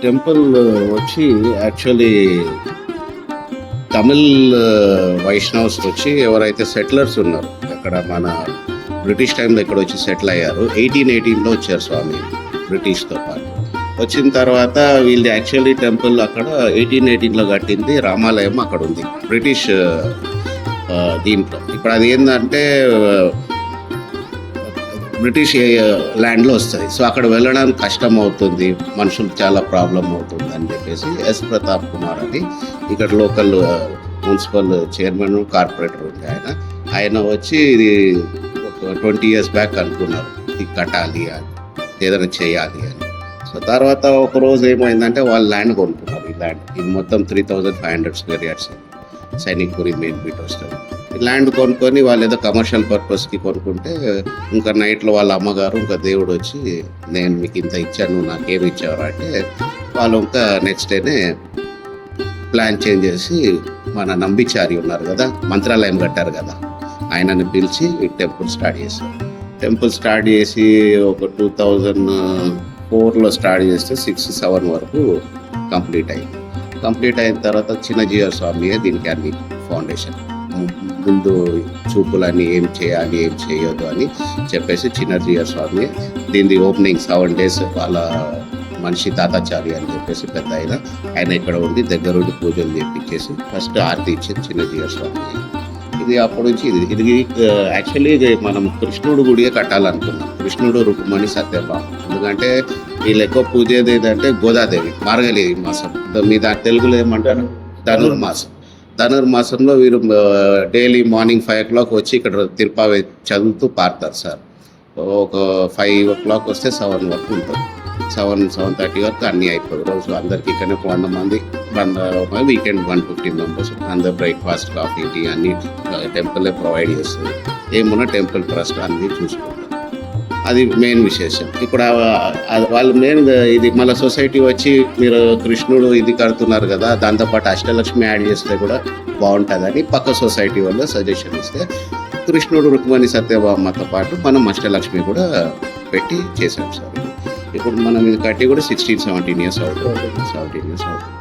Temple వచ్చి actually Tamil Vaishnav's వచ్చి ఎవరైతే సెటిలర్స్ ఉన్నారు అక్కడ మన బ్రిటిష్ టైంలో ఇక్కడ వచ్చి సెటిల్ అయ్యారు. 1818లో వచ్చారు స్వామి బ్రిటిష్తో పాటు. వచ్చిన తర్వాత వీళ్ళది యాక్చువల్లీ టెంపుల్ అక్కడ 1818లో కట్టింది రామాలయం అక్కడ ఉంది బ్రిటిష్ దీంట్లో. ఇప్పుడు అది ఏంటంటే బ్రిటిష్ ల్యాండ్లో వస్తుంది. సో అక్కడ వెళ్ళడానికి కష్టం అవుతుంది, మనుషులకు చాలా ప్రాబ్లం అవుతుంది అని చెప్పేసి ఎస్ ప్రతాప్ కుమార్ అని ఇక్కడ లోకల్ మున్సిపల్ చైర్మన్ కార్పొరేటర్ ఉంది ఆయన వచ్చి ఇది ఒక 20 years బ్యాక్ అనుకున్నారు ఇది కట్టాలి అని, ఏదైనా చేయాలి అని. సో తర్వాత ఒక రోజు ఏమైందంటే వాళ్ళు ల్యాండ్ కొనుక్కున్నారు. ఈ ల్యాండ్ ఇది మొత్తం 3500 square yards Sainikpuri main beat వస్తుంది. ల్యాండ్ కొనుక్కొని వాళ్ళు ఏదో కమర్షియల్ పర్పస్కి కొనుక్కుంటే ఇంకా నైట్లో వాళ్ళ అమ్మగారు ఇంకా దేవుడు వచ్చి నేను మీకు ఇంత ఇచ్చాను, నువ్వు నాకేమి ఇచ్చావు అంటే వాళ్ళు ఇంకా నెక్స్ట్ డేనే ప్లాన్ చేంజ్ చేసి మన నంబిచారి ఉన్నారు కదా, మంత్రాలయం కట్టారు కదా, ఆయనని పిలిచి టెంపుల్ స్టార్ట్ చేశారు. టెంపుల్ స్టార్ట్ చేసి ఒక 2004లో స్టార్ట్ చేస్తే 6-7 వరకు కంప్లీట్ అయింది. కంప్లీట్ అయిన తర్వాత చిన్నజీవ స్వామియే దీనికి అన్ని ఫౌండేషన్ ముందు చూపులని ఏం చేయాలి ఏం చేయొద్దు అని చెప్పేసి చిన్నజీవ స్వామి దీని ఓపెనింగ్ 7 days వాళ్ళ మనిషి తాతాచారి అని చెప్పేసి పెద్ద ఆయన ఇక్కడ ఉండి దగ్గరుండి పూజలు చేపించేసి ఫస్ట్ ఆరతి ఇచ్చింది చిన్నజీవ స్వామి. ఇది అప్పటి నుంచి ఇది యాక్చువల్లీ ఇది మనం కృష్ణుడు గుడియే కట్టాలనుకున్నాం, కృష్ణుడు రుక్మిణి సత్యభామ. ఎందుకంటే వీళ్ళు ఎక్కువ పూజ ఏదంటే గోదాదేవి మార్గలి మాసం, మీ దాని తెలుగులో ఏమంటారు ధనుర్మాసం. ధనుర్మాసంలో వీరు డైలీ మార్నింగ్ 5 o'clock వచ్చి ఇక్కడ తిరుపావి చదువుతూ పారుతారు సార్. ఒక 5 o'clock వస్తే 7 వరకు ఉంటుంది. 7-7:30 వరకు అన్నీ అయిపోయి రోజు అందరికి ఇక్కడ 100 మంది వీకెండ్ 150 members అందరు బ్రేక్ఫాస్ట్ కాఫీ టీ అన్ని టెంపుల్లే ప్రొవైడ్ చేస్తుంది. ఏమున్నా టెంపుల్ ట్రస్ట్ అన్నీ చూసుకుంటాం. అది మెయిన్ విశేషం. ఇప్పుడు వాళ్ళు మెయిన్ ఇది మళ్ళీ సొసైటీ వచ్చి మీరు కృష్ణుడు ఇది కడుతున్నారు కదా, దాంతోపాటు అష్టలక్ష్మి యాడ్ చేస్తే కూడా బాగుంటుందని పక్క సొసైటీ వాళ్ళు సజెషన్ ఇస్తే కృష్ణుడు రుక్మిణి సత్యభామతో పాటు మనం అష్టలక్ష్మి కూడా పెట్టి చేసాం సార్. ఇప్పుడు మనం ఇది కట్టి కూడా 16-17 years అవుతుంది. 17 years అవుతుంది.